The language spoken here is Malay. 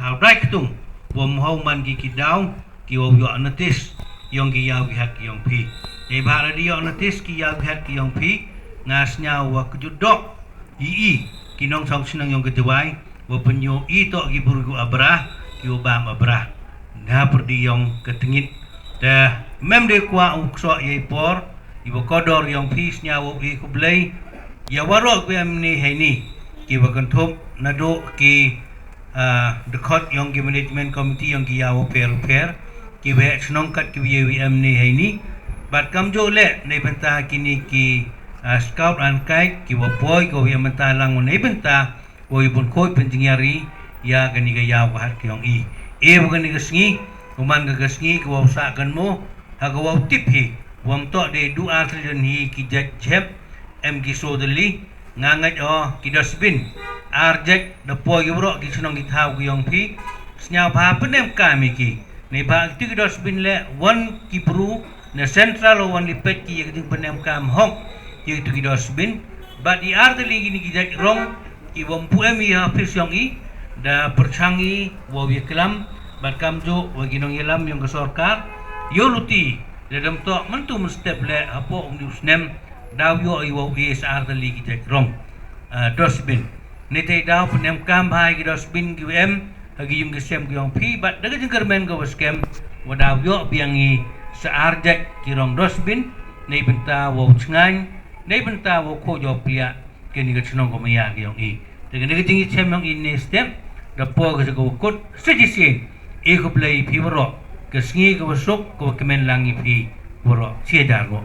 thảo rai tung bom hau man ki kidau ki wo yo anatis yong ki yaw hat ki yong phi e ba di yo anatis ki yaw hat ki yong phi ngas nya wa kujudok i kinong song sinang yong kedewai wo penyo i to ki burgu abra ki obam abra na perdi yong ketengit da mem de kwa ukso ye por ibo kodor yong phi nya wo i kublai ya warok bem ni haini ki bakan thop nado ki dekot yang ki management committee yang ki yawo per ki be snong kat ki YWM ni haini bat kam jo le nei benta kini ki scout and guide ki wo boy ko yang benta lang nei benta wo ibun koi penjingari ya gani ga yawo hat ki yong e bukan ni gasngi kuman ga gasngi ko sa kan mo ha ko tip hi wam to de du altrian hi ki jep em ki so deli ngangat ki dosbin arjek depo yuro ki sunong ki thau ki yong phi snya pha penem kami ki ne ba ti ki dosbin le one ki bru ne central one lipet ki yek penem kam hong ki tu ki dosbin ba di ardeli gini ki jak rong ki bom pu emi ha phi yong i da perchangi wo wiklam bat kam jo wo ginong yelam yong ke sarkar yo luti dalam to mentu mustep le apo usnem daw yo i wo is ardeli ki jak rong dosbin nete daw penem kam hai ki dosbin ki em hagi yung gesem ki yong phi bat daga jeng kermen go skem wadaw yo biangi saarjek ki rong dosbin nei benta wo chngan nei benta wo ko jo pia ke ni gachnong ko maya ki yong i daga daga jeng chem yong in stem da po ga go kot sejisi e ko play phi woro ke sngi go sok ko kemen langi phi woro che dar go